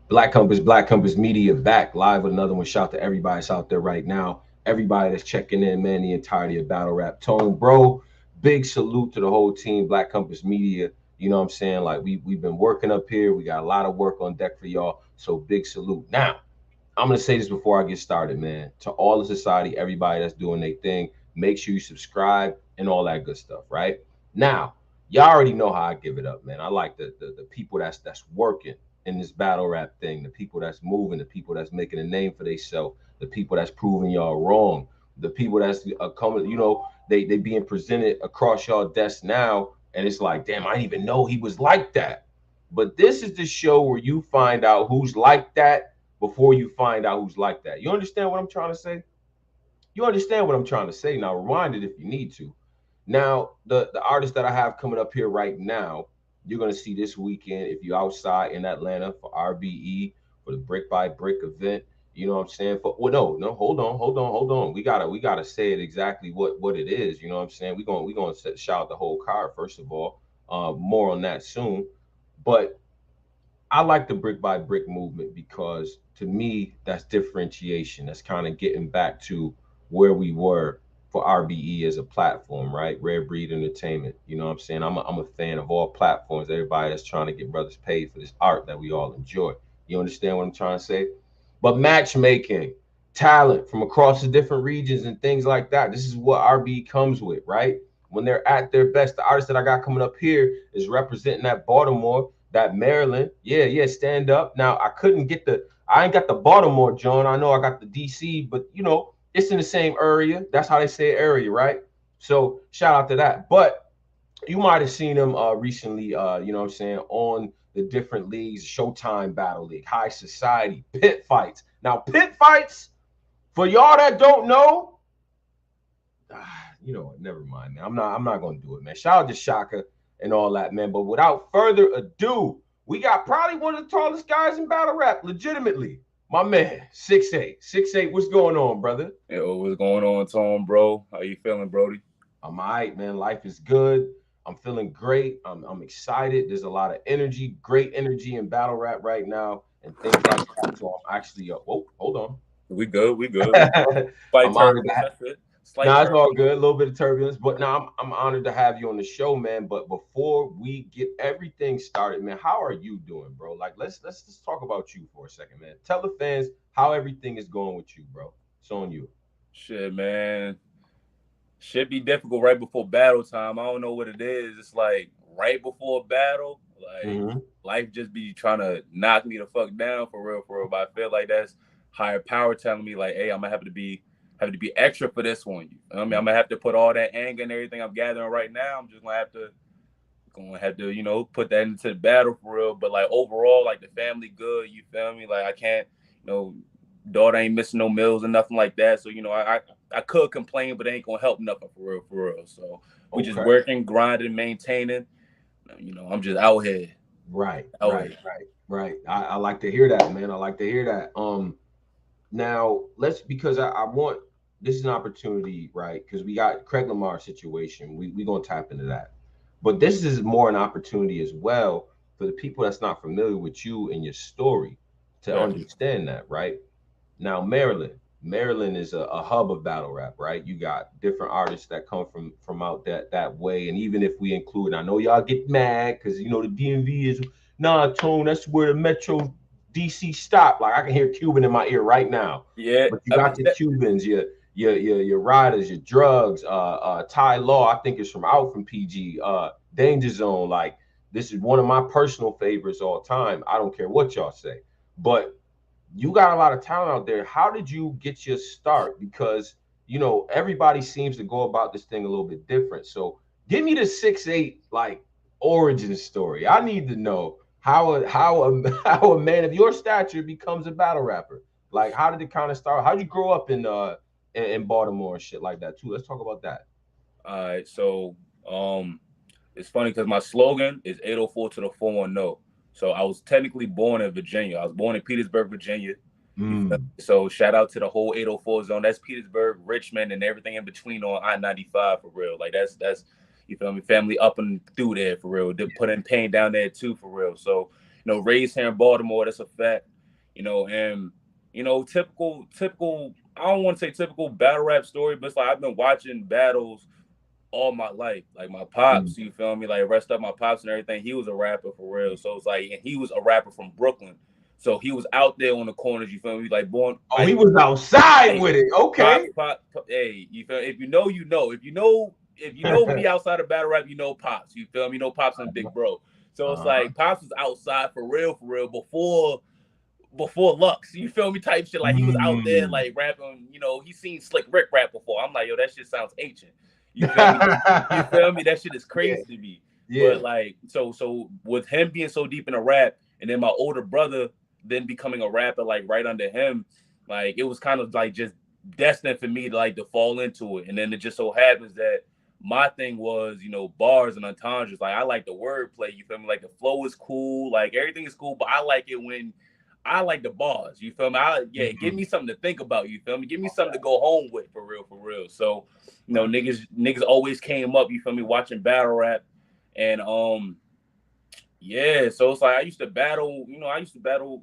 Black Compass Media back live with another one. Shout to everybody that's out there right now. Everybody that's checking in, man, the entirety of Battle Rap Tone. Bro, big salute to the whole team, Black Compass Media. You know what I'm saying? Like we've been working up here. We got a lot of work on deck for y'all. So big salute. Now, I'm gonna say this before I get started, man. To all the society, everybody that's doing their thing, make sure you subscribe and all that good stuff, right? Now, y'all already know how I give it up, man. I like the people that's working in this battle rap thing, the people that's moving, the people that's making a name for themselves, the people that's proving y'all wrong, the people that's coming, they being presented across y'all desk now, and it's like, damn, I didn't even know he was like that. But this is the show where you find out who's like that before you find out who's like that. You understand what I'm trying to say? You understand what I'm trying to say. Now, rewind it if you need to. Now, the artist that I have coming up here right now, you're gonna see this weekend if you're outside in Atlanta for RBE for the Brick by Brick event. You know what I'm saying? For well, no, hold on. We gotta say it exactly what it is. You know what I'm saying? We gonna shout out the whole card first of all. More on that soon. But I like the brick by brick movement because to me that's differentiation. That's kind of getting back to where we were for RBE as a platform, right? Rare Breed Entertainment. You know what I'm saying? I'm a fan of all platforms. Everybody that's trying to get brothers paid for this art that we all enjoy. You understand what I'm trying to say? But matchmaking, talent from across the different regions and things like that. This is what RBE comes with, right? When they're at their best. The artist that I got coming up here is representing that Baltimore, that Maryland. Yeah, stand up. Now I ain't got the Baltimore, John. I know I got the DC, but it's in the same area. That's how they say area, right? So shout out to that. But you might have seen him recently, you know what I'm saying, on the different leagues, Showtime Battle League, High Society, pit fights. Now, pit fights, for y'all that don't know, you know what? Never mind, man. I'm not gonna do it, man. Shout out to Shaka and all that, man. But without further ado, we got probably one of the tallest guys in battle rap, legitimately. My man, 6'8". 6'8". What's going on, brother? Yo, what's going on, Tom, bro? How you feeling, Brody? I'm all right, man. Life is good. I'm feeling great. I'm excited. There's a lot of energy, great energy in battle rap right now, and things like that. So I'm actually, whoa, hold We good, we good. We on. slight I'm honored to turbulence, have. that's it. Slight Now it's all turbulence. good. A little bit of turbulence, but now I'm honored to have you on the show, man. But before we get everything started, man, how are you doing, bro? Like, let's just talk about you for a second, man. Tell the fans how everything is going with you, bro. It's on you. Shit, man. Should be difficult right before battle time. I don't know what it is. It's like right before battle, like Mm-hmm. life just be trying to knock me the fuck down for real, for real. But I feel like that's higher power telling me like, hey, I'm gonna have to be extra for this one. You know what I mean, I'm gonna have to put all that anger and everything I'm gathering right now. I'm just gonna have to put that into the battle for real. But like overall, like the family good. You feel me? Like I can't, you know, daughter ain't missing no meals or nothing like that. So I could complain, but it ain't gonna help nothing for real, for real. So we just Okay. working, grinding, maintaining. I'm just out here, Right, out right, here. right, right. I like to hear that, man. I like to hear that. Now let's because I want this is an opportunity, right? Because we got Craig Lamar situation. We gonna tap into that, but this is more an opportunity as well for the people that's not familiar with you and your story to Definitely. understand that, right? Now, Maryland is a hub of battle rap, right? You got different artists that come from out that way, and even if we include, I know y'all get mad because the DMV is nah, Tone. That's where the Metro DC stop. Like I can hear Cuban in my ear right now. Yeah, But you I got mean your that, Cubans, your riders, your drugs. Ty Law, I think is from out from PG. Danger Zone, like this is one of my personal favorites all time. I don't care what y'all say, but you got a lot of talent out there. How did you get your start? Because everybody seems to go about this thing a little bit different. So give me the 6'8" like origin story. I need to know how a man of your stature becomes a battle rapper. Like how did it kind of start? How did you grow up in Baltimore and shit like that too? Let's talk about that. all right. So it's funny because my slogan is 804 to the 410. So I was technically born in Virginia. I was born in Petersburg, Virginia. You feel Mm, me? So shout out to the whole 804 zone. That's Petersburg, Richmond, and everything in between on I-95 for real. Like that's you feel me? Family up and through there for real. They put in pain down there too for real. So raised here in Baltimore. That's a fact. and typical. I don't want to say typical battle rap story, but it's like I've been watching battles all my life. Like my Mm. pops, you feel me? Like rest up my pops and everything. He was a rapper for real. So it's like, and he was a rapper from Brooklyn. So he was out there on the corners. You feel me? Like born Oh, he like, was outside hey, with it. Okay. hey, you feel? If you know, you know. If you know me outside of battle rap, you know pops. You feel me? You know pops and big bro. So it's Uh-huh. like pops was outside for real, before Lux, you feel me, type shit. Like he was out there Mm. like rapping, he seen Slick Rick rap before. I'm like, yo, that shit sounds ancient. You feel me? You feel me? That shit is Yeah, crazy to me. yeah. But like, so with him being so deep in a rap, and then my older brother then becoming a rapper like right under him, like it was kind of like just destined for me to fall into it. And then it just so happens that my thing was, bars and entendres. Like I like the wordplay, you feel me? Like the flow is cool, like everything is cool, but I like it when I like the bars. You feel me? Give Mhm. me something to think about. You feel me? Give me something to go home with for real, for real. So, Right. niggas always came up. You feel me? Watching battle rap, and yeah. So it's like I used to battle. I used to battle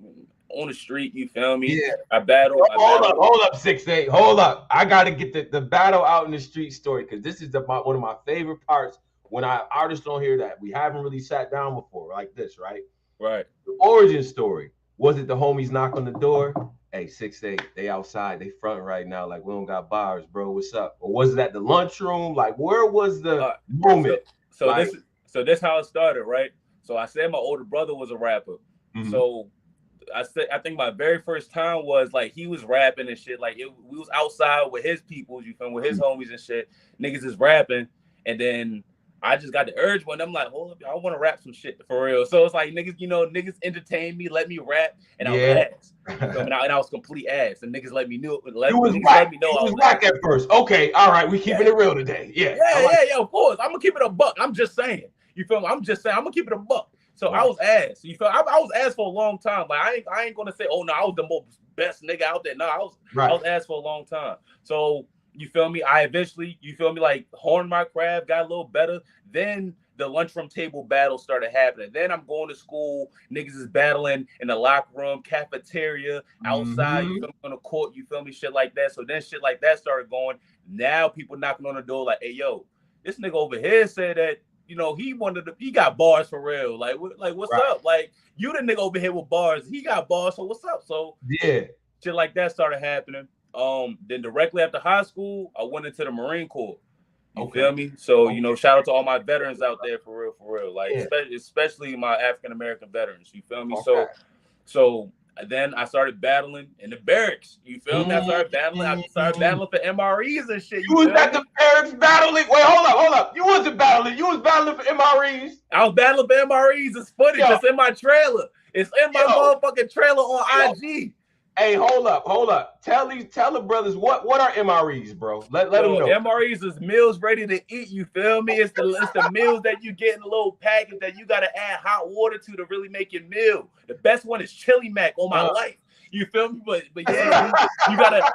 on the street. You feel me? Yeah. I battled. I battled. Hold up, 6'8". Hold up. I gotta get the battle out in the street story because this is one of my favorite parts when artists on here that we haven't really sat down before like this, right? Right. The origin story. Was it the homies knock on the door? Hey, 6'8", they outside, they front right now, like we don't got bars, bro. What's up? Or was it at the lunchroom? Like, where was the So moment? so Like, this how it started, right? So I said my older brother was a rapper. mhm. So I think my very first time was like he was rapping and shit. Like we was outside with his people, you feel me, with his homies and shit. Niggas is rapping, and then I just got the urge when I'm like, hold up, I want to rap some shit for real. So it's like niggas entertain me, let me rap, and I was Yeah. ass. You feel me? And I was complete ass, and niggas let me know. You Niggas was let me know I was whack ass. at first. Okay, all right, we Yeah, keeping it real today. Yeah, I like. yeah. Of course, I'm gonna keep it a buck. I'm just saying. You feel me? I'm just saying. I'm gonna keep it a buck. So I Right. was ass. You feel? I was ass for a long time. Like I ain't gonna say, oh no, I was the most best nigga out there. No, I Right. was ass for a long time. So you feel me? I eventually, you feel me, like honed my craft, got a little better. Then the lunchroom table battle started happening. Then I'm going to school. Niggas is battling in the locker room, cafeteria, outside. You Mm-hmm. feel me, on the court. You feel me? Shit like that. So then shit like that started going. Now people knocking on the door like, hey yo, this nigga over here said that he got bars for real. Like what's Right. up? Like you the nigga over here with bars. He got bars, so what's up? So Yeah. shit like that started happening. Then directly after high school, I went into the Marine Corps. You Okay. feel me? So Okay. shout out to all my veterans out there for real, for real. Like Yeah. especially my African American veterans. You feel me? Okay. So then I started battling in the barracks. You feel me? I started battling. I started Mm. battling for MREs and shit. You You was feel at the me? barracks battling. Wait, hold up. You wasn't battling. You was battling for MREs. I was battling for MREs. It's footage. Yo, It's in my trailer. It's in my yo, motherfucking trailer on yo. IG. Hey, hold up. Tell the brothers what are MREs, bro. Let them Yo, know. MREs is meals ready to eat. You feel me? It's the meals that you get in a little package that you gotta add hot water to really make your meal. The best one is chili mac on my life. You feel me? But yeah, you gotta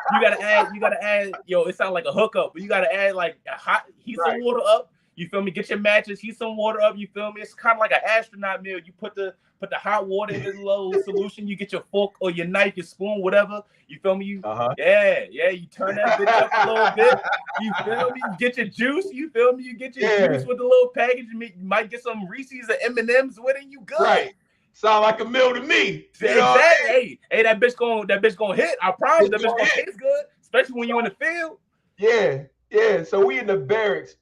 add. Yo, it sounds like a hookup, but you gotta add like a hot heat some Right. water up. You feel me? Get your matches, heat some water up. You feel me? It's kind of like an astronaut meal. You put the hot water in this little solution. You get your fork or your knife, your spoon, whatever. You feel me? Uh-huh. Yeah. You turn that bitch up a little bit. You feel me? You get your juice. You feel me? You get your Yeah. juice with the little package. You might get some Reese's and M&Ms with it. You good? Right. Sound like a meal to me. You know what I Exactly. Hey, that bitch gonna hit. I promise mean? that bitch gonna taste good, especially when you in the field. Yeah. Yeah. So we in the barracks.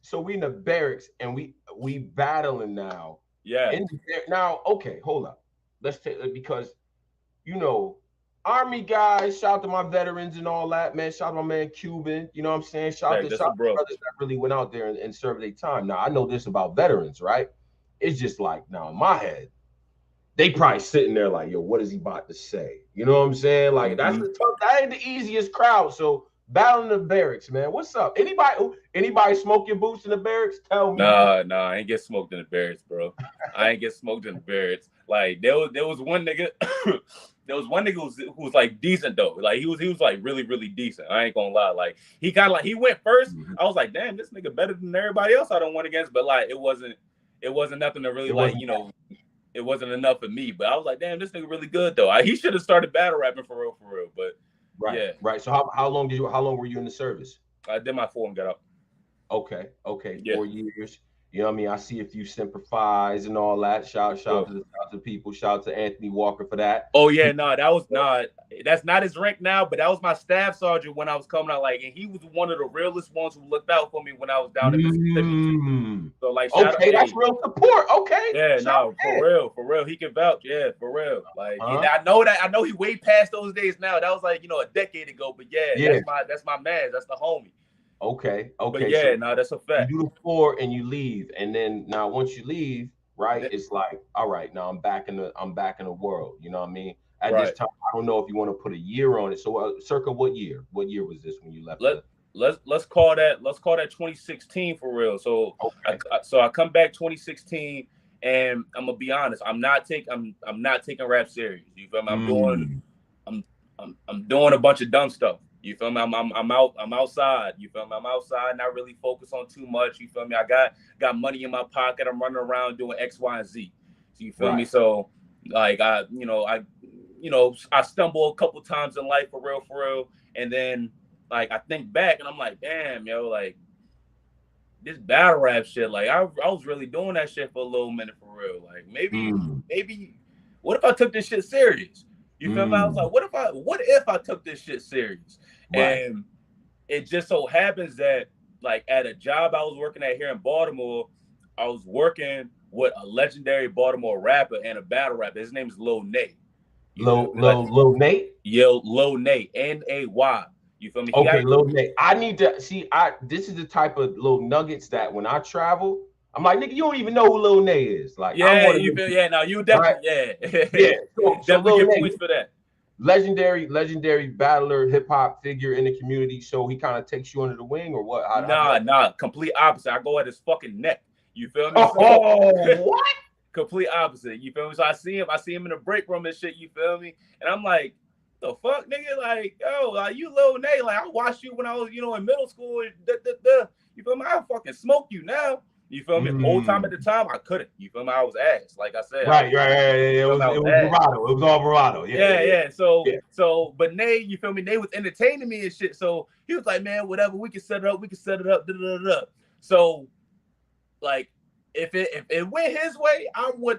And we battling now. Yeah, Now, okay, hold up. Let's take because you know, Army guys, shout out to my veterans and all that, man. Shout out to my man Cuban. You know what I'm saying? that's Shout a out to bro. brothers that really went out there and served their time. Now I know this about veterans, right? It's just like now in my head, they probably sitting there like, yo, what is he about to say? You know what I'm saying? Like Mm-hmm. that ain't the easiest crowd. So battling the barracks, man. What's up? Anybody smoke your boots in the barracks? Tell me. Nah, I ain't get smoked in the barracks, bro. I ain't get smoked in the barracks. Like there was one nigga, there was one nigga who was like decent though. Like he was like really decent. I ain't gonna lie. Like he went first. Mhm. I was like, damn, this nigga better than everybody else I don't went against. But like it wasn't nothing to really It like wasn't it wasn't enough for me. But I was like, damn, this nigga really good though. He should have started battle rapping for real, for real. But Right, yeah, right. So how long were you in the service? I did my 4 and got out. Okay, Yeah, 4 years. You know what I mean? I see a few simplifies and all that. Shout sure. to the people. Shout out to Anthony Walker for that. Oh yeah, no, that was not. That's not his rank now, but that was my staff sergeant when I was coming out. Like, and he was one of the realest ones who looked out for me when I was down in Mississippi too. Mm. So like, shout out, Okay, that's hey, real support. Okay, yeah, shout no, out. for real, he can vouch. Yeah, for real. Like, Huh? I know he way past those days now. That was like, a decade ago. But yeah, Yeah. that's my man. That's the homie. Okay. But Okay. yeah, So no, that's a you fact. do the 4 and you leave, and then now once you leave, right, Yeah, it's like, all right, now I'm back in the world. You know what I mean? At this right. time, I don't know if you want to put a year on it. So, circa what year? What year was this when you left? Let's call that 2016 for real. So Okay. I come back 2016, and I'm gonna be honest. I'm not taking rap serious. You feel me? I'm doing a bunch of dumb stuff. You feel me? I'm outside. You feel me? I'm outside, not really focused on too much. You feel me? I got money in my pocket. I'm running around doing X, Y, and Z. So you feel me? Right. So like I stumble a couple times in life for real, and then like I think back and I'm like, damn, yo, like this battle rap shit, like I was really doing that shit for a little minute for real. Like maybe what if I took this shit serious? You feel me? I was like, what if I took this shit serious? Right. And it just so happens that like at a job I was working at here in Baltimore, I was working with a legendary Baltimore rapper and a battle rapper. His name is Lil Nate. Lil Nate? Yo, Lil Nate, Nay. You feel me? Okay, Lil Nate. I need to see. This is the type of little nuggets that when I travel, I'm like, nigga, you don't even know who Lil Nate is. Like, yeah, I want you feel, yeah. Now you definitely, right? Yeah. So definitely Lil get Nate, points for that. legendary battler, hip hop figure in the community. So he kind of takes you under the wing, or what? Nah, complete opposite. I go at his fucking neck. You feel me? Oh, what? Complete opposite. You feel me? So I see him in the break room and shit. You feel me? And I'm like, the fuck, nigga? Like, yo, like you Lil Nate. Like I watched you when I was, in middle school. You feel me? I fucking smoke you now. You feel me? Old time at the time, I couldn't. You feel me? I was ass. Like I said. Right. It was bravado. It was all bravado. Yeah. So, but Nay, you feel me? Nay was entertaining me and shit. So he was like, man, whatever. We can set it up. So, like, if it went his way,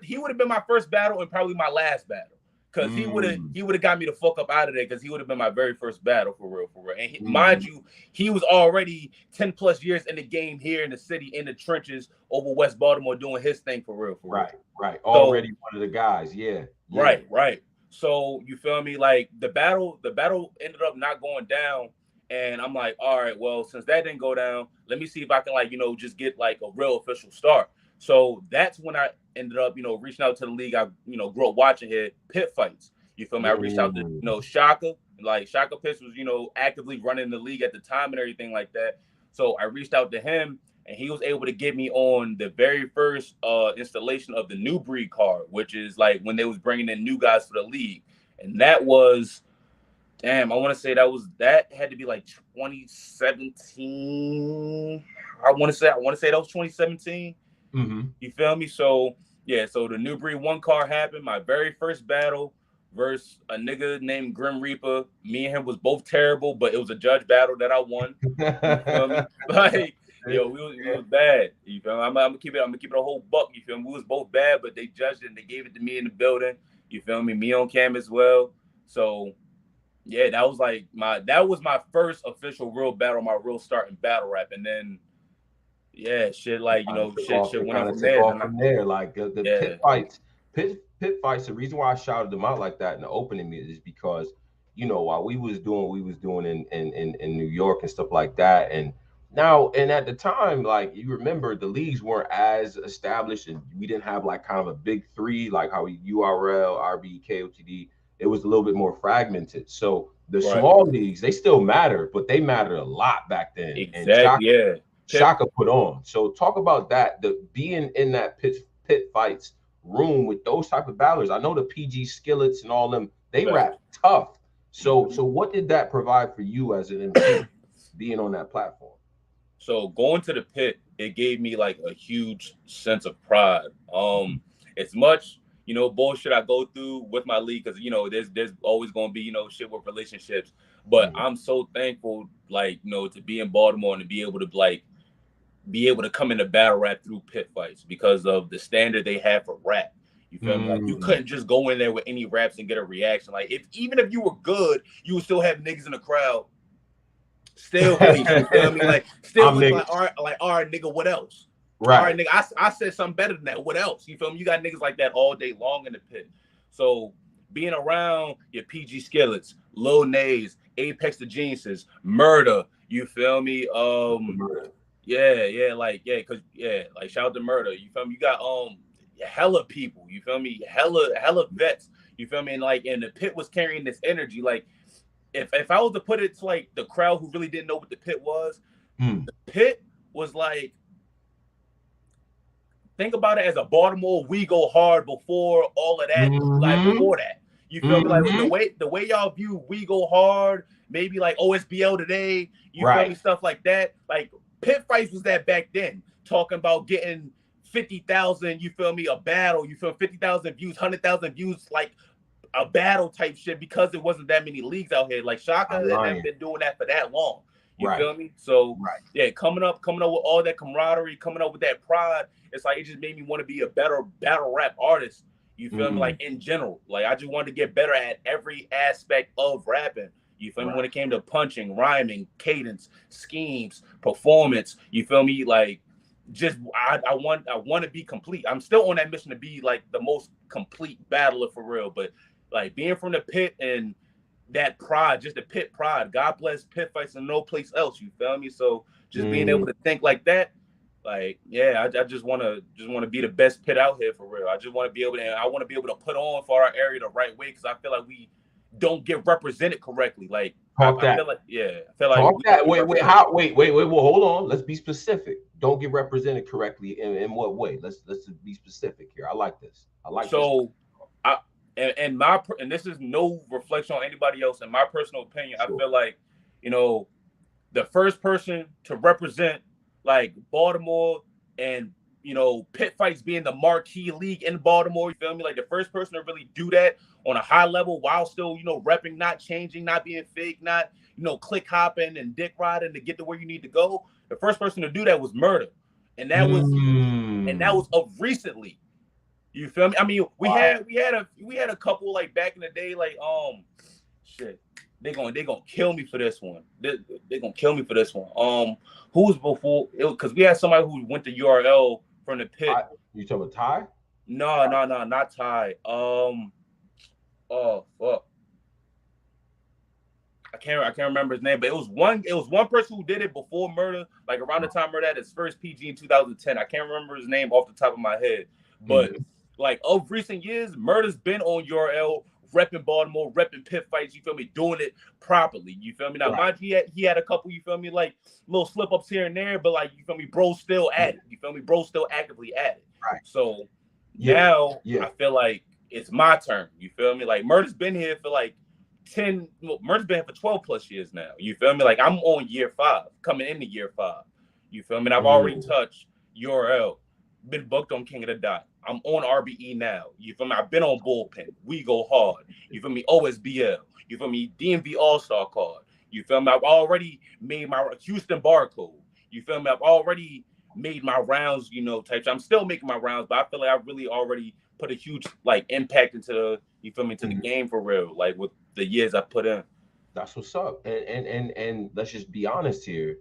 he would have been my first battle and probably my last battle. Because he would have got me the fuck up out of there because he would have been my very first battle for real. And mind you, he was already 10 plus years in the game here in the city, in the trenches over West Baltimore doing his thing for real. Right. Already one of the guys. Yeah. Right. So you feel me? Like the battle ended up not going down. And I'm like, all right, well, since that didn't go down, let me see if I can just get like a real official start. So that's when I ended up, reaching out to the league. I, grew up watching here, pit fights. You feel me? I reached out to, Shaka. Like Shaka Pitts was, actively running the league at the time and everything like that. So I reached out to him and he was able to get me on the very first installation of the new breed card, which is like when they was bringing in new guys for the league. And that was, damn, I want to say that had to be like 2017. I want to say that was 2017. You feel me? So yeah, so the new breed 1 card happened. My very first battle versus a nigga named Grim Reaper. Me and him was both terrible, but it was a judge battle that I won. You feel me? Like, yo, we was bad. You feel me? I'm gonna keep it a whole buck. You feel me? We was both bad, but they judged it and they gave it to me in the building. You feel me? Me on cam as well. So yeah, that was my first official real battle, my real start in battle rap, and then. Yeah, shit like shit went on from there. Like the pit fights. Pit fights. The reason why I shouted them out like that in the opening is because while we was doing what we was doing in New York and stuff like that, and at the time, like you remember, the leagues weren't as established, and we didn't have like kind of a big 3 like how URL, RBE, KOTD. It was a little bit more fragmented. So the small leagues, they still matter, but they mattered a lot back then. Exactly. Shaka put on. So talk about that, the being in that pit fights room with those type of battlers. I know the PG Skillets and all them, they rap tough. So what did that provide for you as an MC being on that platform? So going to the pit, it gave me like a huge sense of pride. As much, bullshit I go through with my league, because there's always gonna be shit with relationships. But Mhm. I'm so thankful, like, to be in Baltimore and to be able to come into battle rap through pit fights because of the standard they have for rap. You feel me? Like, you Mm. couldn't just go in there with any raps and get a reaction. Like, even if you were good, you would still have niggas in the crowd still face. You feel me? Like, still I'm look like, niggas. all right, nigga, what else? All right, Right. nigga, I said something better than that. What else? You feel me? You got niggas like that all day long in the pit. So being around your PG Skillets, Lil Nays, Apex the Geniuses, Murder, you feel me? Yeah, like, cause like, shout out to Murder. You feel me? You got hella people. You feel me? Hella vets. You feel me? And the pit was carrying this energy. Like, if I was to put it to like the crowd who really didn't know what the pit was, Mm. the pit was like, think about it as a Baltimore we go hard before all of that, like Mm-hmm. before that. You feel me? Like Mm-hmm. the way y'all view we go hard, maybe like OSBL today, you feel me? Right. Stuff like that. Like, pit fights was that back then. Talking about getting 50,000, you feel me, a battle, you feel 50,000 views, 100,000 views, like a battle type shit, because there wasn't that many leagues out here. Like, I'm Shaka and them lying. been doing that for that long. You Right. feel me? So Right. yeah, coming up with all that camaraderie, coming up with that pride, it's like, it just made me want to be a better battle rap artist. You feel me? Mm. Like, in general, like, I just wanted to get better at every aspect of rapping. You feel me? When Right. it came to punching, rhyming, cadence, schemes, performance. You feel me? Like, just I want to be complete. I'm still on that mission to be like the most complete battler for real. But like, being from the pit and that pride, just the pit pride. God bless pit fights and no place else. You feel me? So just being able Mm. to think like that, like, yeah, I just want to be the best pit out here for real. I just want to be able to, I want to be able to put on for our area the right way, because I feel like we don't get represented correctly. Like, Talk I feel that. like, yeah, I feel like Talk we don't that. get Wait. represented. How? Wait. Well, hold on. Let's be specific. Don't get represented correctly. In what way? Let's just be specific here. I like this. I like this. So I and this is no reflection on anybody else. In my personal opinion, I Sure. feel like, you know, the first person to represent like Baltimore and pit fights being the marquee league in Baltimore. You feel me? Like, the first person to really do that on a high level while still repping, not changing, not being fake, not click hopping and dick riding to get to where you need to go. The first person to do that was Murder, and that Mm. was of recently. You feel me? I mean, Wow. we had a couple like back in the day, like shit. They gonna kill me for this one. They gonna kill me for this one. Who's before? Because we had somebody who went to URL from the pit. You talking about Ty? No, not Ty. Oh fuck, I can't remember his name, but it was one person who did it before Murder, like around the time Murder had his first PG in 2010. I can't remember his name off the top of my head, but Mm-hmm. like, of recent years, Murder's been on URL, repping Baltimore, repping pit fights. You feel me? Doing it properly. You feel me? Now, Right. mind you, he had a couple. You feel me? Like, little slip ups here and there, but like, you feel me? Bro, still at it. You feel me? Bro, still actively at it. Right. So Yeah. now Yeah. I feel like it's my turn. You feel me? Like, Murder's been here for like 10. Murder's been here for 12 plus years now. You feel me? Like, I'm on year 5, coming into year 5. You feel me? And I've already Mm. touched URL, been booked on King of the Dot. I'm on RBE now. You feel me? I've been on Bullpen. We go hard. You feel me? OSBL. You feel me? DMV All Star card. You feel me? I've already made my Houston barcode. You feel me? I've already made my rounds, types. I'm still making my rounds, but I feel like I've really already put a huge like impact into you feel me, to the Mhm. game for real, like with the years I put in. That's what's up. And let's just be honest here.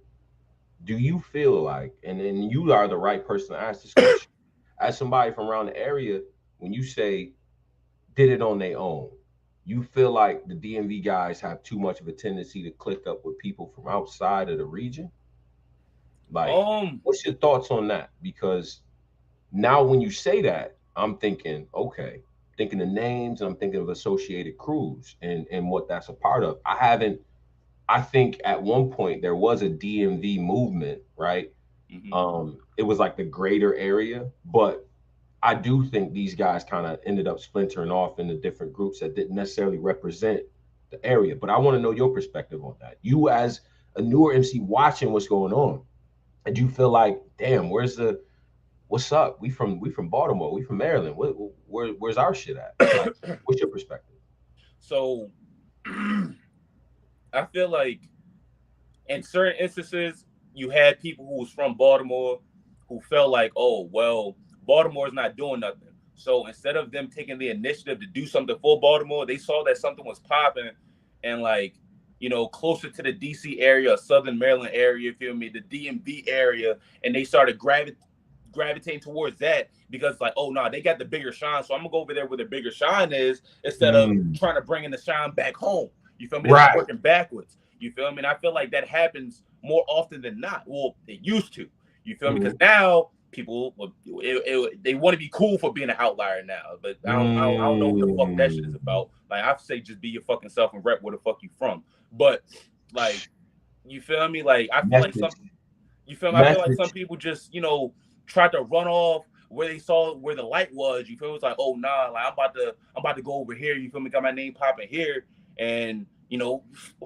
Do you feel like, and you are the right person to ask this question, as somebody from around the area, when you say did it on their own, you feel like the DMV guys have too much of a tendency to click up with people from outside of the region? Like, Um, what's your thoughts on that? Because now when you say that, I'm thinking, okay, thinking of names and I'm thinking of associated crews and what that's a part of. I think at one point there was a DMV movement, right? mhm. It was like the greater area, but I do think these guys kind of ended up splintering off into different groups that didn't necessarily represent the area. But I want to know your perspective on that. You as a newer MC watching what's going on, and you feel like, damn, what's up? We from Baltimore. We from Maryland. Where's our shit at? Like, what's your perspective? So I feel like in certain instances, you had people who was from Baltimore who felt like, oh, well, Baltimore's not doing nothing. So instead of them taking the initiative to do something for Baltimore, they saw that something was popping and like, closer to the DC area, Southern Maryland area, you feel me, the DMV area, and they started gravitating towards that because like, oh no, they got the bigger shine, so I'm gonna go over there where the bigger shine is instead of Mm, trying to bring in the shine back home. You feel me? They're like right. working backwards. You feel me? And I feel like that happens more often than not. Well, it used to. You feel me? Because Mm, now people they want to be cool for being an outlier now, but I don't know what the fuck that shit is mm. about. Like I say, just be your fucking self and rep where the fuck you from. But like, you feel me? Like I feel like Message, some you feel me? I feel like some message. people just, tried to run off where they saw where the light was. You feel me? It's like, oh nah, like I'm about to go over here. You feel me? Got my name popping here, and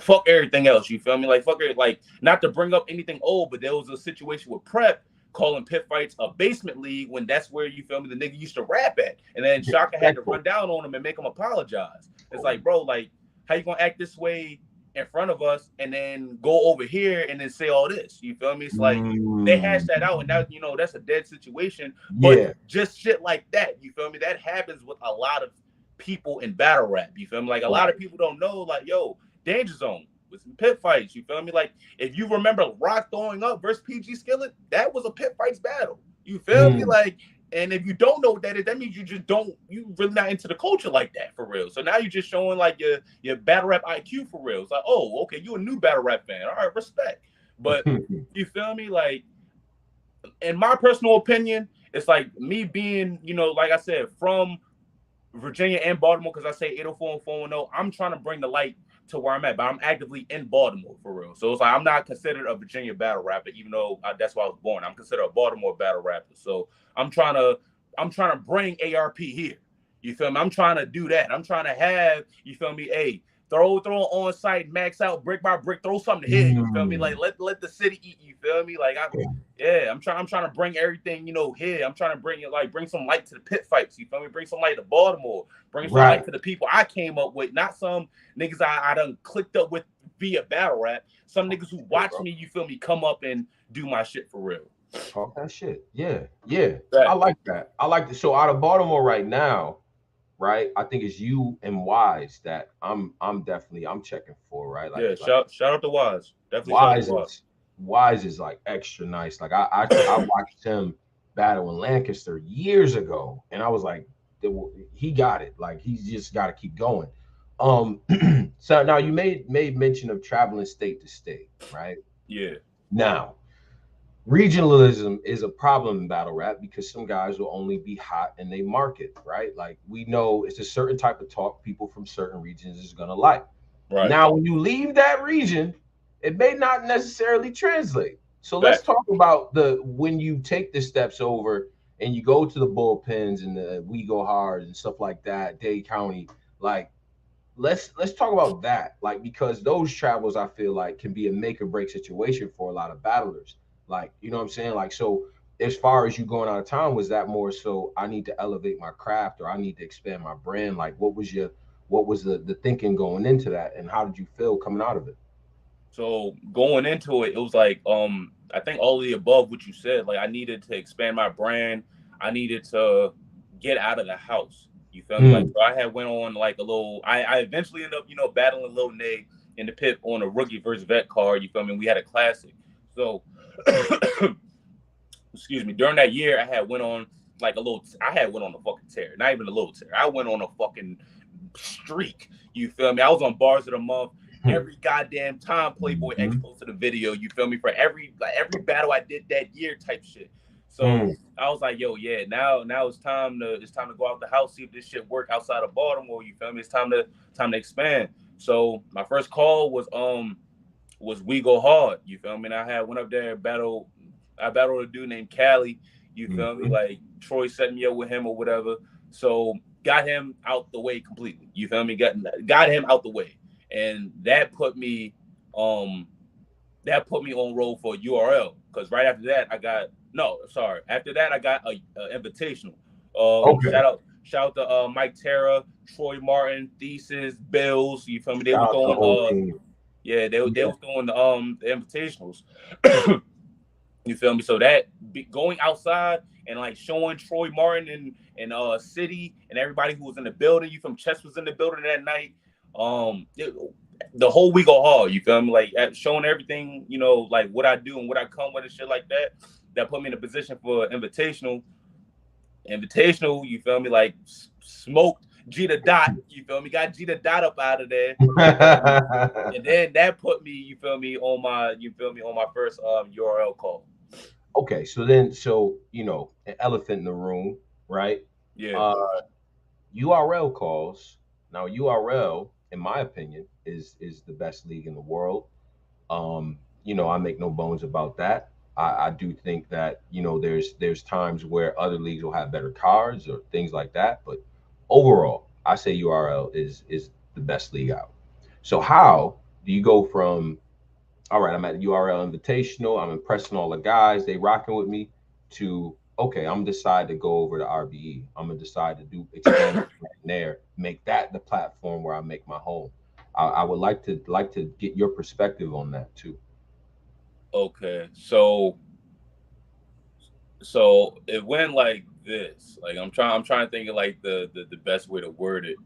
fuck everything else. You feel me? Like fuck it. Like not to bring up anything old, but there was a situation with Prep calling pit fights a basement league when that's where you feel me the nigga used to rap at, and then Shaka had to Disrespectful. run down on him and make him apologize. It's like, bro, like how you gonna act this way in front of us and then go over here and then say all this? You feel me? It's like they hash Mm, that out, and now that's a dead situation. But yeah. just shit like that, you feel me? That happens with a lot of people in battle rap. You feel me? Like a lot of Right. people don't know, like, yo, Danger Zone with some pit fights. You feel me? Like if you remember Rock throwing up versus PG Skillet, that was a pit fights battle. You feel me? Mm, Like, and if you don't know what that is, that means you really not into the culture like that for real. So now you're just showing like your battle rap IQ for real. It's like, oh, okay, you a new battle rap fan. All right, respect. But you feel me? Like, in my personal opinion, it's like me being, like I said, from Virginia and Baltimore, because I say 804 and 410, I'm trying to bring the light to where I'm at, but I'm actively in Baltimore for real. So it's like I'm not considered a Virginia battle rapper, even though that's where I was born. I'm considered a Baltimore battle rapper. So I'm trying to I'm trying to bring ARP here. You feel me? I'm trying to do that. I'm trying to have, you feel me? Hey, throw on site, max out brick by brick, throw something here. You feel me? Like mm. let the city eat. You feel me? Like yeah, I'm trying to bring everything, here. I'm trying to bring some light to the pit fights. You feel me? Bring some light to Baltimore. Bring some light Right. to the people I came up with, not some niggas I done clicked up with via battle rap. Some niggas who Shit, watch bro. me, you feel me, come up and do my shit for real. Talk that shit. Yeah. Yeah. I Right. like that. I like that. So out of Baltimore right now, right? I think it's you and Wise that I'm checking for, right? Yeah, Like shout out to Wise. Definitely shout out to Wise Wise. is Wise is like extra nice. Like I watched him battle in Lancaster years ago, and I was like, he got it. Like he's just got to keep going. Um, so now you made mention of traveling state to state, right? Yeah. Now regionalism is a problem in battle rap because some guys will only be hot in they market, right? Like we know it's a certain type of talk people from certain regions is gonna like. Right. Now, when you leave that region, it may not necessarily translate. So let's Facts. talk about the when you take the steps over and you go to the bullpens and the we go hard and stuff like that, Dade County, like let's talk about that, like because those travels I feel like can be a make or break situation for a lot of battlers, like you know what I'm saying, like so as far as you going out of town, was that more so I need to elevate my craft or I need to expand my brand, like what was the thinking going into that and how did you feel coming out of it? So going into it, it was like I think all of the above what you said. Like I needed to expand my brand. I needed to get out of the house. You feel me? Like Mm, so I had went on like a little. I eventually ended up battling Lil Nay in the pit on a rookie versus vet card. You feel me? We had a classic. So excuse me. During that year, I had went on like a little. I had went on a fucking tear. Not even a little tear. I went on a fucking streak. You feel me? I was on bars of the month mm, every goddamn time Playboy X mm, posted a video. You feel me? For every battle I did that year type shit. So mm, I was like, yo, yeah, now it's time to go out the house, see if this shit work outside of Baltimore. You feel me? It's time to expand. So my first call was We Go Hard. You feel me? And I had went up there I battled a dude named Cali. You feel me? mm, Like Troy set me up with him or whatever. So got him out the way completely. You feel me? Got him out the way, and um that put me on roll for URL because right after that I got No, sorry. After that, I got a invitational. Okay. Shout out to Mike Terra, Troy Martin, Thesis, Bills. You feel me? They Shout was out the throwing whole team. yeah, they Yeah. was throwing the invitationals. You feel me? So that going outside and like showing Troy Martin and City and everybody who was in the building. You from Chess was in the building that night. The whole week go hard. You feel me? Like showing everything. You know, like what I do and what I come with and shit like that. That put me in a position for invitational. Invitational. You feel me? Like smoked G the dot. You feel me? Got G the dot up out of there. And then that put me. You feel me on my. You feel me on my first URL call. Okay, so then, so an elephant in the room, right? Yeah. Uh, URL calls. Now, URL, in my opinion, is the best league in the world. I make no bones about that. I do think that there's times where other leagues will have better cards or things like that, but overall, I say URL is the best league out. So how do you go from, all right, I'm at the URL Invitational, I'm impressing all the guys, they rocking with me, to okay, I'm decide to go over to RBE. I'm gonna decide to do expand right there, make that the platform where I make my home. I would like to get your perspective on that too. Okay. So it went like this. Like I'm trying to think of like the best way to word it.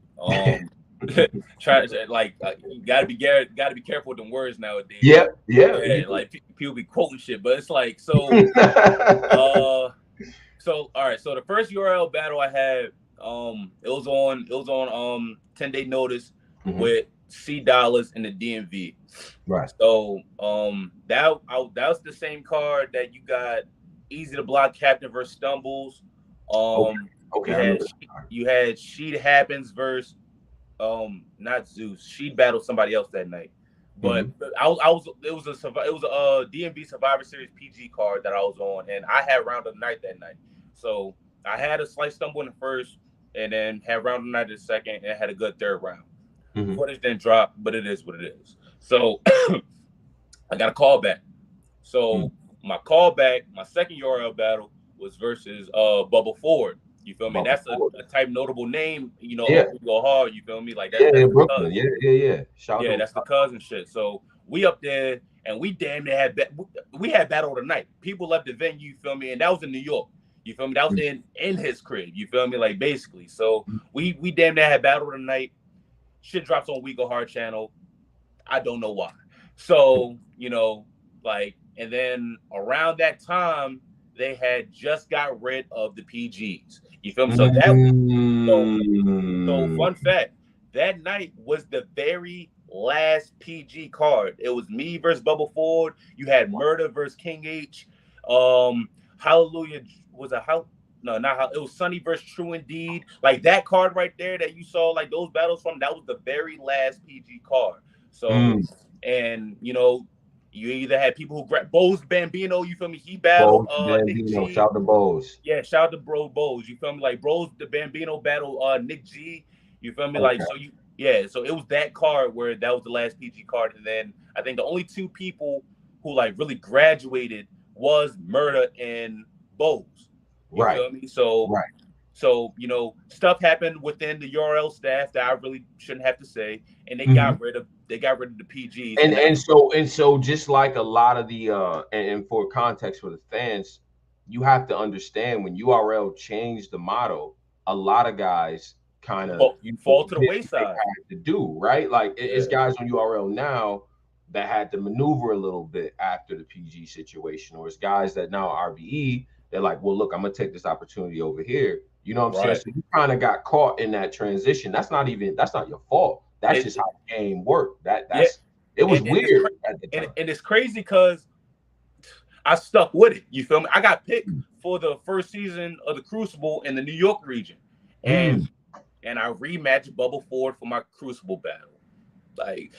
Trying to like you gotta be careful with the words nowadays. Yeah, yeah. Yeah, like people be quoting shit, but it's like uh so all right. So the first URL battle I had, it was on 10-day notice Mhm. with C Dollars in the DMV. Right. So that was the same card that you got Easy to Block Captain versus Stumbles. Okay. Um Okay. you I had remember that. you had Sheet Happens versus not Zeus. She battled somebody else that night. But Mhm. I was it was a DMV Survivor Series PG card that I was on, and I had round of the night that night. So I had a slight stumble in the first, and then had round of the night in the second, and had a good third round. Mhm. Footage didn't drop, but it is what it is. So I got a call back. Mhm. So my callback, my second URL battle was versus Bubble Ford. You feel me? About That's before. a type notable name, Yeah. of We Go Hard. You feel me? Like Yeah. that's Yeah. the Brooklyn. cuz. Yeah. Yeah. Yeah. Shout Yeah, out. that's the cousin shit. So we up there and we damn near we had battle of the night. People left the venue. You feel me? And that was in New York. You feel me? That was in his crib. You feel me? Like basically. So we damn near had battle of the night. Shit drops on We Go Hard channel. I don't know why. So, like, and then around that time, they had just got rid of the PGs. You feel me? So so Mm. fun fact, that night was the very last PG card. It was me versus Bubble Ford. You had Murder versus King H. Hallelujah was a how no, not how it was Sunny versus True Indeed. Like that card right there that you saw, like those battles from, that was the very last PG card. So, Mm. and you either had people who grabbed Bose Bambino, you feel me? He battled Bo Nick Bambino. G. Shout the Bows. Yeah, shout out to Bros. You feel me? Like Bros, the Bambino battle, Nick G. You feel me? Like Okay. so yeah. So it was that card where that was the last PG card, and then I think the only two people who like really graduated was Murder and Bose. You Right. feel me? Right. So stuff happened within the URL staff that I really shouldn't have to say, and Mhm. they got rid of the PGs, And and and that's so and so just like a lot of the and for context for the fans, you have to understand when URL changed the motto, a lot of guys kind of fall to the did what they wayside. had to do, right? Like it's Yeah, guys on URL now that had to maneuver a little bit after the PG situation, or it's guys that now RBE, they're like, well, look, I'm gonna take this opportunity over here. You know what I'm saying? right. So you kind of got caught in that transition. That's not your fault. That's just It, how the game worked. yeah, It was and it's weird at the time. and it's crazy because I stuck with it. You feel me? I got picked for the first season of the Crucible in the New York region, and Mm, I rematched Bubble Ford for my Crucible battle. Like,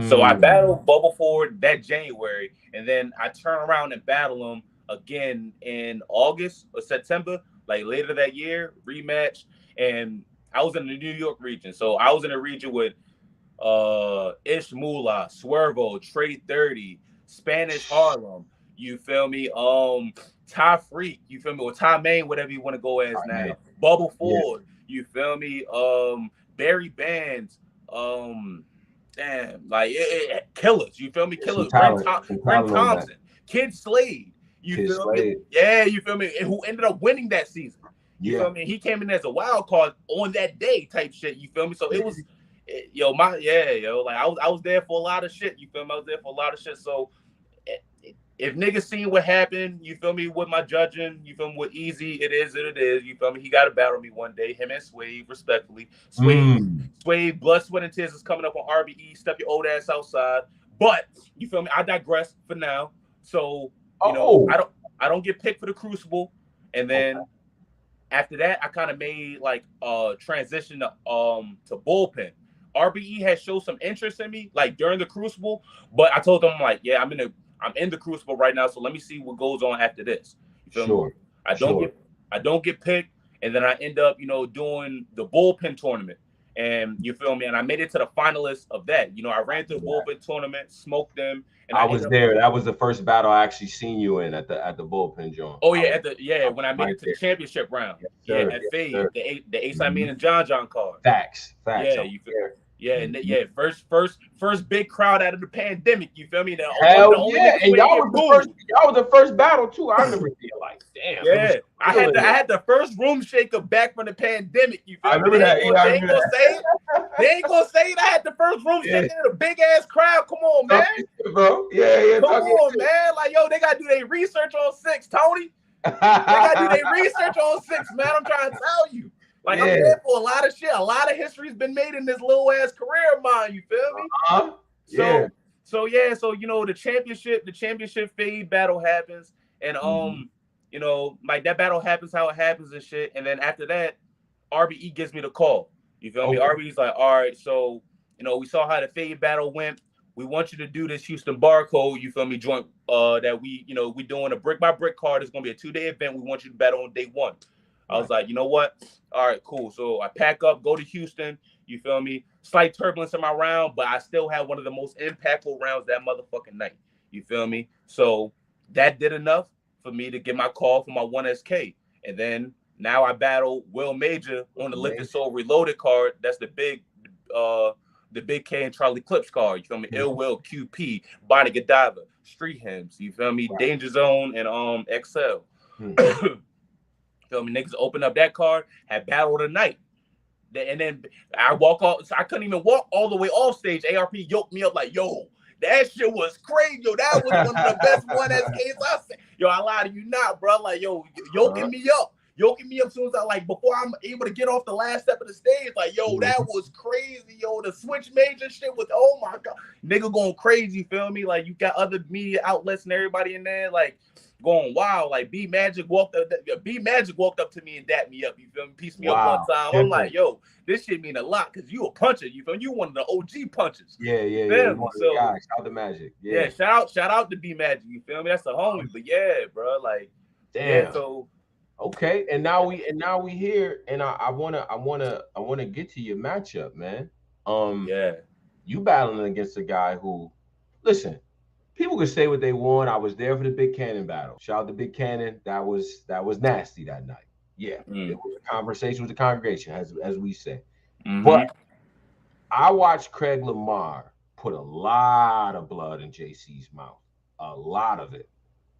so I mm. battled Bubble Ford that January, and then I turn around and battle him again in August or September, like later that year, rematch. And I was in the New York region, so I was in a region with Ish Mula, Swervo, Trade 30, Spanish Harlem. You feel me? Ty Freak, you feel me, or Ty Main, whatever you want to go as I mean, now. Bubble yeah, Ford, you feel me? Barry Bands, damn, like killers, you feel me? some Killers, talent, some Ren talent on that. Thompson, Kid Slade, you Kid feel me? Slade, Yeah, you feel me? And who ended up winning that season? You yeah, feel me? He came in as a wild card on that day, type shit. You feel me? So yeah. it was, yo, like I was there for a lot of shit. You feel me? I was there for a lot of shit. So if niggas seen what happened, you feel me, with my judging, you feel me, with Easy, it is what it is. You feel me? He got to battle me one day. Him and Swave, respectfully. Mm. Swave, blood, sweat, and tears is coming up on RBE. Step your old ass outside. But you feel me? I digress for now. So Oh, I don't get picked for the Crucible, and okay. then after that, I kind of made like a transition to bullpen. RBE had showed some interest in me like during the Crucible, but I told them like, yeah, I'm in the Crucible right now, so let me see what goes on after this. You feel me? Sure, I don't sure. get I don't get picked, and then I end up doing the bullpen tournament, and you feel me? And I made it to the finalists of that. I ran through the bullpen tournament, smoked them, and I I ended was up. there. That was the first battle I actually seen you in at the bullpen, John. Oh I yeah, was, when I made right it to the there. championship round. Yes, Yeah, sir. at Yes, Fade, sir. the Ace I mean Mhm. and John card. Facts, facts. Yeah, I was you feel. there. Yeah, and Mhm. yeah, first big crowd out of the pandemic. You feel me? One of Hell the only yeah! niggas And who ain't get booed. y'all was the first battle too. I remember being like, damn, it was Yeah, I real had in the I there. had the first room shaker back from the pandemic. You I feel me? remember that. Yeah, I They ain't remember gonna say it. They that. ain't gonna say it. I had the first room Yeah, shaker in a big ass crowd. Come on, man. talk your shit, bro. Yeah, yeah, Come talk your on, man. Like, yo, they gotta do their research on six, Tony. shit. They gotta do their research on six, man. I'm trying to tell you. Like, I'm Yeah. there for a lot of shit. A lot of history's been made in this little ass career of mine. You feel me? Huh? Yeah. So the championship fade battle happens, and Mhm. like that battle happens how it happens and shit. And then after that, RBE gives me the call. You feel me? Okay. RBE's like, all right, so we saw how the fade battle went. We want you to do this Houston barcode. You feel me? Joint that we doing a brick by brick card. It's gonna be a 2-day event. We want you to battle on day one. I was Right. like, you know what? All right, cool. So I pack up, go to Houston. You feel me? Slight turbulence in my round, but I still had one of the most impactful rounds that motherfucking night. You feel me? So that did enough for me to get my call for my 1SK. And then now I battle Will Major on the Lifted Major. Soul Reloaded card. That's the big K and Charlie Clips card. You feel me? Ill Mhm. Will, QP, Bonnie Godiva, Street Hymns. You feel me? Right. Danger Zone and XL. Hmm. Feel me? Niggas open up that card, had battle tonight. And then I walk off, so I couldn't even walk all the way off stage. ARP yoked me up like, yo, that shit was crazy. Yo, that was one of the best 1SKs I seen. Yo, I lie to you not, bro. Like, yo, yoking me up. Yoking me up as soon as before I'm able to get off the last step of the stage. Like, yo, that Mhm. was crazy. Yo, the switch major shit was, oh my God. Nigga going crazy, feel me? Like, you got other media outlets and everybody in there, like, going wild. Like B Magic walked up to me and dapped me up. You feel me? Pieced me up one Wow. time. I'm like, Different. yo, this shit mean a lot because you a puncher. You feel me? You one of the OG punchers. Yeah, You yeah, yeah. feel You me? one of the So guys. Shout the Magic. yeah, Yeah. shout out to B Magic. You feel me? That's a homie. But yeah, bro, like yeah. Damn. So Okay. And now we here, and I wanna get to your matchup, man. Um, yeah. you battling against a guy who, listen, people can say what they want. I was there for the Big Cannon battle. Shout out to Big Cannon. That was nasty that night. Yeah, it Mm. was a conversation with the congregation, as we say. But Mm-hmm. I watched Craig Lamar put a lot of blood in JC's mouth, a lot of it.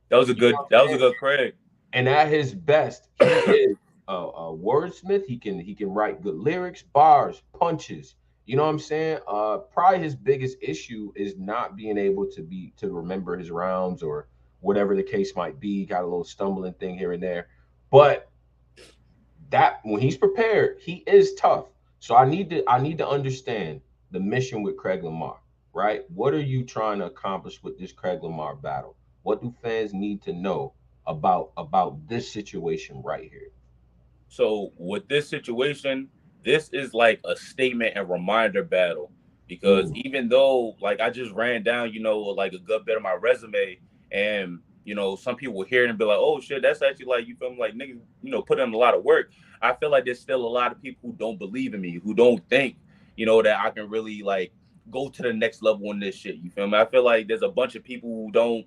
That was a You know good. what I'm That was a saying? good Craig. And at his best, he is a wordsmith. He can write good lyrics, bars, punches. You know what I'm saying? Probably his biggest issue is not being able to remember his rounds or whatever the case might be. Got a little stumbling thing here and there, but that when he's prepared, he is tough. So I need to understand the mission with Craig Lamar, right? What are you trying to accomplish with this Craig Lamar battle? What do fans need to know about this situation right here? So with this situation, this is like a statement and reminder battle because Mm, even though like I just ran down, like a good bit of my resume, and some people will hear it and be like, oh shit, that's actually like you feel me, like niggas, put in a lot of work. I feel like there's still a lot of people who don't believe in me, who don't think, that I can really like go to the next level on this shit. You feel me? I feel like there's a bunch of people who don't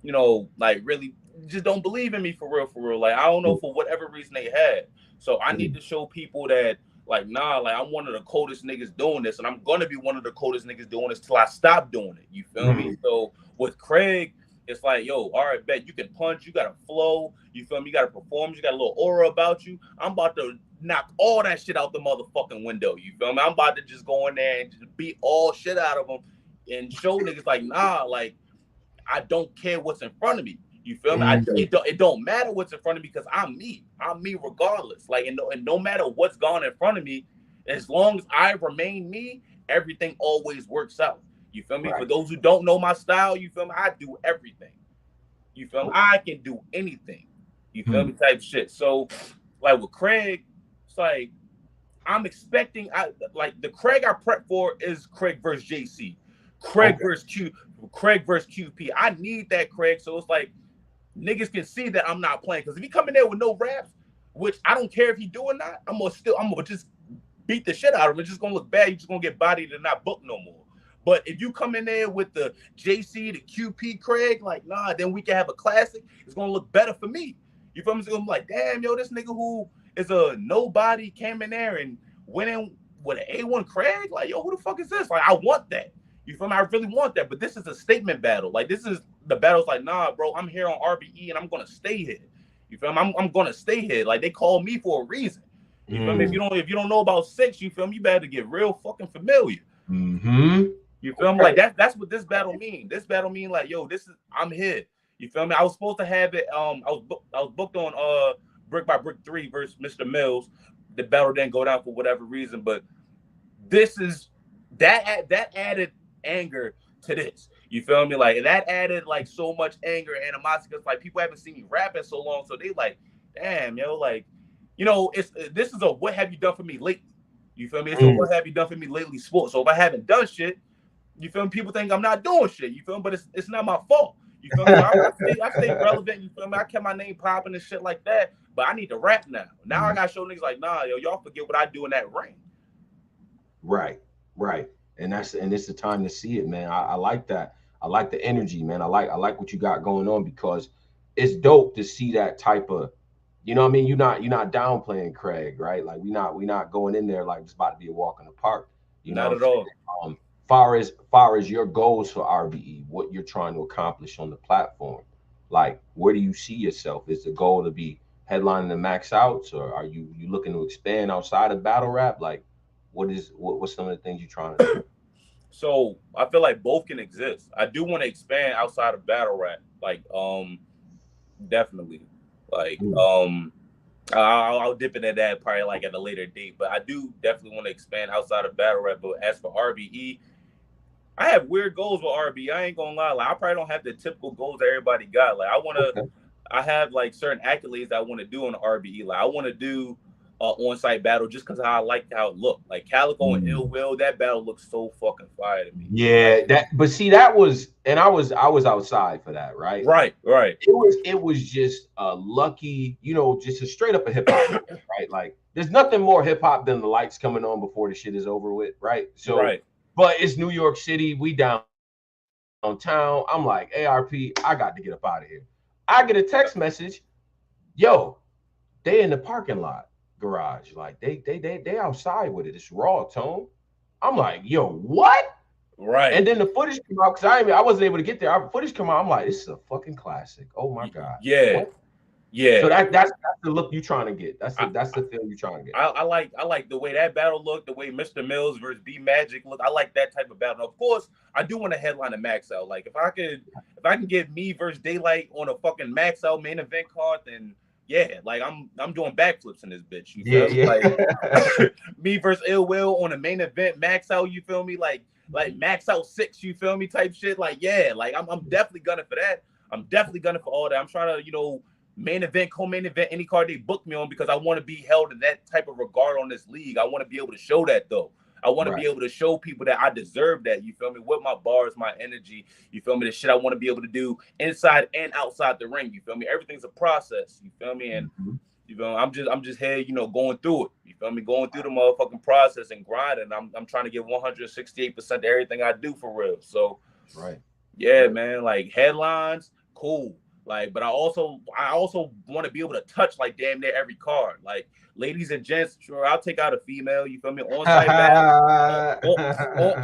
you know, like really just don't believe in me for real, for real. Like I don't know, for whatever reason they had. So I need to show people that like, nah, like I'm one of the coldest niggas doing this, and I'm gonna be one of the coldest niggas doing this till I stop doing it. You feel me? So with Craig, it's like, yo, all right, bet you can punch, you got a flow, you feel me? You got a performance, you got a little aura about you. I'm about to knock all that shit out the motherfucking window. You feel me? I'm about to just go in there and just beat all shit out of them and show niggas like, nah, like I don't care what's in front of me. You feel me? It don't matter what's in front of me because I'm me. I'm me regardless. Like, and no matter what's gone in front of me, as long as I remain me, everything always works out. You feel me? Right. For those who don't know my style, you feel me? I do everything. You feel me? I can do anything. You feel me? Type shit. So, like with Craig, it's like I'm expecting. Like the Craig I prep for is Craig versus JC. Craig versus QP. I need that Craig. So it's like niggas can see that I'm not playing. Because if he come in there with no raps, which I don't care if he do or not, I'm gonna just beat the shit out of him. It's just gonna look bad. You're just gonna get bodied and not booked no more. But if you come in there with the JC, the QP Craig, like, nah, then we can have a classic. It's gonna look better for me. You feel me? So I'm like, damn, yo, this nigga who is a nobody came in there and went in with an A1 Craig. Like, yo, who the fuck is this? Like, I want that. You feel me? I really want that. But this is a statement battle. Like, this is the battle's like, nah, bro, I'm here on RBE and I'm gonna stay here. You feel me? I'm gonna stay here. Like, they called me for a reason. You feel me? If you don't know about 6, you feel me? You better get real fucking familiar. You feel me? Like that's what this battle mean. This battle mean like, yo, I'm here. You feel me? I was supposed to have it. I was booked on Brick by Brick 3 versus Mr. Mills. The battle didn't go down for whatever reason, but this is that added anger to this. You feel me? Like that added like so much anger and animosity because like people haven't seen me rap in so long, so they like, damn, yo, like, you know, this is a what have you done for me lately? You feel me? It's a what have you done for me lately sport. So if I haven't done shit, you feel me? People think I'm not doing shit. You feel me? But it's not my fault. You feel me? I stay relevant. You feel me? I kept my name popping and shit like that. But I need to rap now. Now I gotta show niggas like, nah, yo, y'all forget what I do in that ring. Right. And it's the time to see it, man. I like that. I like the energy, man. I like what you got going on because it's dope to see that type of, you know what I mean? You're not downplaying Craig, right? Like we not going in there like it's about to be a walk in the park. You not know at all. Far as your goals for RBE, what you're trying to accomplish on the platform, like where do you see yourself? Is the goal to be headlining the max outs, or are you looking to expand outside of battle rap? Like what's some of the things you're trying to do? So I feel like both can exist. I do want to expand outside of battle rap, like definitely, like I'll dip into that probably like at a later date, but I do definitely want to expand outside of battle rap. But as for RBE, I have weird goals with RBE. I ain't gonna lie, like I probably don't have the typical goals that everybody got. Like I have like certain accolades that I want to do on the RBE. Like I want to do on-site battle just because I like how it looked. Like Calico and Ill Will, that battle looks so fucking fire to me. Yeah, but see, that was, and I was outside for that, right? Right. It was just a lucky, you know, just a straight up a hip hop, right? Like there's nothing more hip hop than the lights coming on before the shit is over with, right? So, but it's New York City, we downtown. I'm like, ARP, I got to get up out of here. I get a text message, yo, they in the parking lot garage, like they outside with it. It's raw, Tone. I'm like, yo, what? Right. And then the footage came out because I wasn't able to get there. Footage come out. I'm like, this is a fucking classic. Oh my god. Yeah. What? Yeah. So that's the look you're trying to get. That's the feel you're trying to get. I like the way that battle looked, the way Mr. Mills versus B Magic looked. I like that type of battle. Of course, I do want to headline a max out. Like if I can get me versus Daylight on a fucking max out main event card, then yeah, like I'm doing backflips in this bitch. You feel me? Like me versus Ill Will on a main event max out. You feel me? Like max out 6. You feel me? Type shit. Like yeah, like I'm definitely gunning for that. I'm definitely gunning for all that. I'm trying to main event, co-main event, any card they book me on because I want to be held in that type of regard on this league. I want to be able to show that though. I want to be able to show people that I deserve that. You feel me? With my bars, my energy. You feel me? The shit I want to be able to do inside and outside the ring. You feel me? Everything's a process. You feel me? And you know, I'm just here, going through it. You feel me? Going through the motherfucking process and grinding. I'm trying to give 168% to everything I do for real. So, yeah, man. Like headlines, cool. Like, but I also want to be able to touch like damn near every card. Like, ladies and gents, sure, I'll take out a female. You feel me? On-site battle,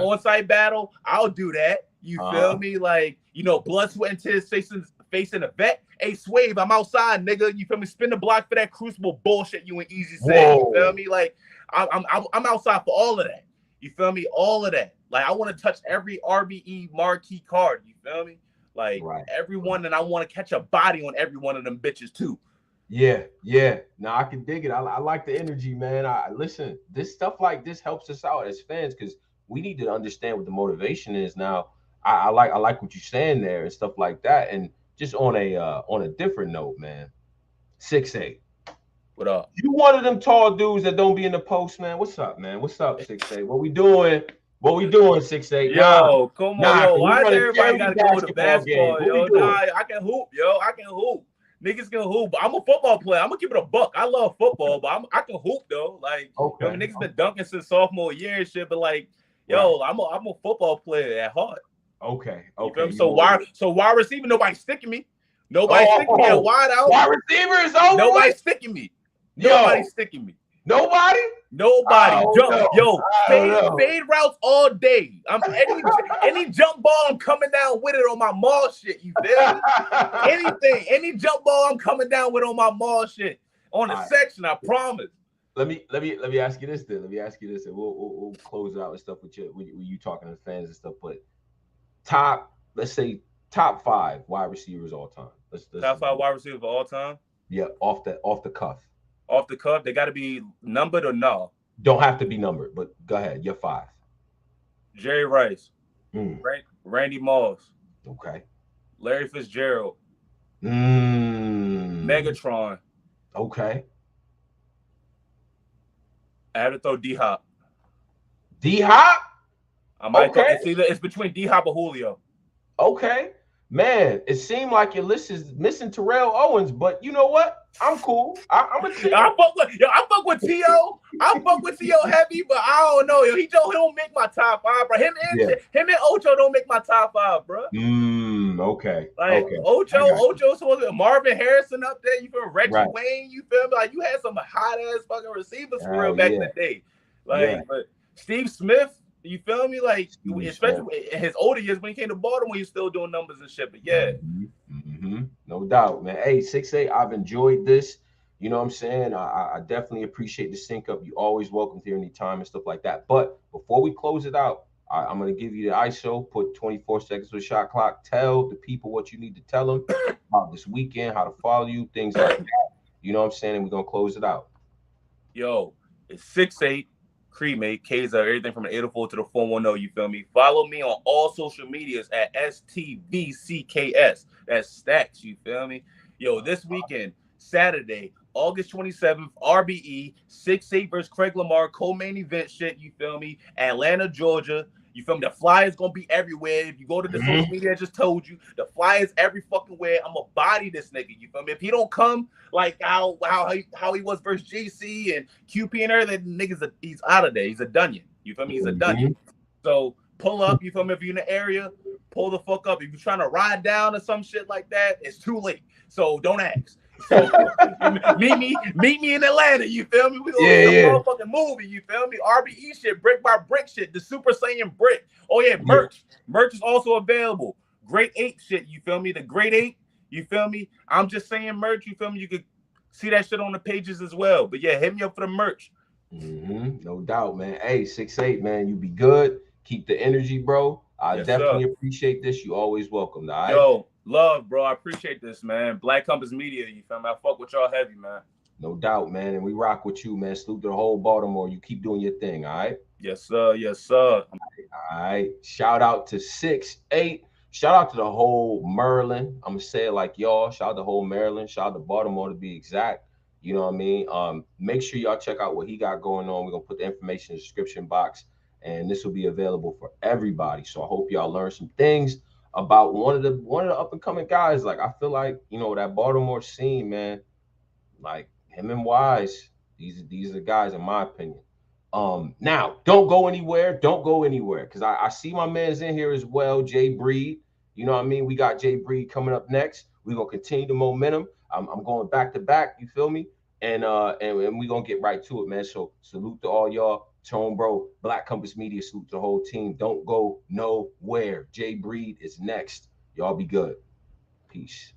on-site battle, I'll do that. You feel me? Like, blood, sweat, and tears facing a vet. Hey, Swave, I'm outside, nigga. You feel me? Spin the block for that Crucible bullshit you and Easy said. You feel me? Like, I'm outside for all of that. You feel me? All of that. Like, I want to touch every RBE marquee card. You feel me? Like, everyone, and I want to catch a body on every one of them bitches too. Yeah. Now I can dig it. I like the energy, man. Listen, this stuff like this helps us out as fans because we need to understand what the motivation is. Now, I like what you're saying there and stuff like that. And just on a different note, man. 6'8". What up? You one of them tall dudes that don't be in the post, man. What's up, man? What's up, 6'8"? What we doing? 6'8"? Yo, come on, yo. Why does everybody gotta go to basketball, yo? Nah, I can hoop, yo. I can hoop. Niggas can hoop, but I'm a football player. I'm gonna keep it a buck. I love football, but I can hoop though. Like, niggas been dunking since sophomore year and shit. But like, yo, I'm a football player at heart. Okay. So wide receiver, nobody's sticking me. Nobody's sticking me at wide out. Wide receiver is over. Nobody's sticking me. Nobody's sticking me. Nobody. Fade routes all day. I'm any jump ball, I'm coming down with it on my mall shit. You feel me? Anything, any jump ball, I'm coming down with on my mall shit on the section. I promise. Let me ask you this then. And we'll close it out and stuff with you talking to fans and stuff. But let's say top 5 wide receivers all time. Top 5 wide receivers of all time. Yeah, off the cuff. Off the cuff, they got to be numbered or no? Don't have to be numbered, but go ahead. You're 5. Jerry Rice, Randy Moss, okay. Larry Fitzgerald, Megatron, okay. I have to throw D-Hop. D-Hop? I might it's between D-Hop or Julio. Okay. Man, it seemed like your list is missing Terrell Owens, but you know what? I'm cool. I'm a team. I fuck with T.O. I fuck with T.O. heavy, but I don't know. Yo, he don't make my top 5, bro. Him and Ocho don't make my top 5, bro. Okay. Like Ocho's supposed to be Marvin Harrison up there. You feel Reggie Wayne? You feel me? Like you had some hot ass fucking receivers for real back in the day. Like, but Steve Smith. You feel me? Like, especially in his older years when he came to Baltimore, he's still doing numbers and shit. But no doubt, man. Hey, 6'8", I've enjoyed this. You know what I'm saying? I definitely appreciate the sync up. You always welcome here anytime and stuff like that. But before we close it out, I'm going to give you the ISO, put 24 seconds with a shot clock. Tell the people what you need to tell them about this weekend, how to follow you, things like that. You know what I'm saying? And we're going to close it out. Yo, it's 6'8". Cremate, K's everything from the 804 to the 410. You feel me? Follow me on all social medias at STVCKS. That's Stacks. You feel me? Yo, this weekend, Saturday, August 27th, RBE, 6'8" versus Craig Lamar, co-main event shit. You feel me? Atlanta, Georgia. You feel me? The flyers gonna be everywhere. If you go to the social media, I just told you, the flyers every fucking where. I'm gonna body this nigga. You feel me? If he don't come like how he was versus JC and QP and everything, he's out of there. He's a dunyan. You feel me? He's a dunyan. So pull up. You feel me? If you're in the area, pull the fuck up. If you're trying to ride down or some shit like that, it's too late. So don't ask. So meet me in Atlanta. You feel me? We gonna do a motherfucking movie. You feel me? RBE shit, brick by brick shit. The Super Saiyan brick. Oh yeah, merch. Merch is also available. Great Ape shit. You feel me? The Great Ape. You feel me? I'm just saying merch. You feel me? You could see that shit on the pages as well. But yeah, hit me up for the merch. No doubt, man. Hey, 6'8", man. You be good. Keep the energy, bro. I definitely appreciate this. You always welcome. All right? Yo. Love, bro. I appreciate this, man. Black Compass Media, you feel me? I fuck with y'all heavy, man. No doubt, man. And we rock with you, man. Salute to the whole Baltimore. You keep doing your thing, all right? Yes, sir. Yes, sir. All right. Shout out to 6'8". Shout out to the whole Maryland. I'm going to say it like y'all. Shout out to the whole Maryland. Shout out to Baltimore to be exact. You know what I mean? Make sure y'all check out what he got going on. We're going to put the information in the description box. And this will be available for everybody. So I hope y'all learn some things about one of the up and coming guys. Like, I feel like, you know, that Baltimore scene, man, like him and Wise, these are the guys in my opinion. Now don't go anywhere because I see my man's in here as well, Jay Breed. You know what I mean? We got Jay Breed coming up next. We're gonna continue the momentum. I'm going back to back, you feel me? And we're gonna get right to it, man. So salute to all y'all. Tone Bro, Black Compass Media, salute to the whole team. Don't go nowhere. Jay Breed is next. Y'all be good. Peace.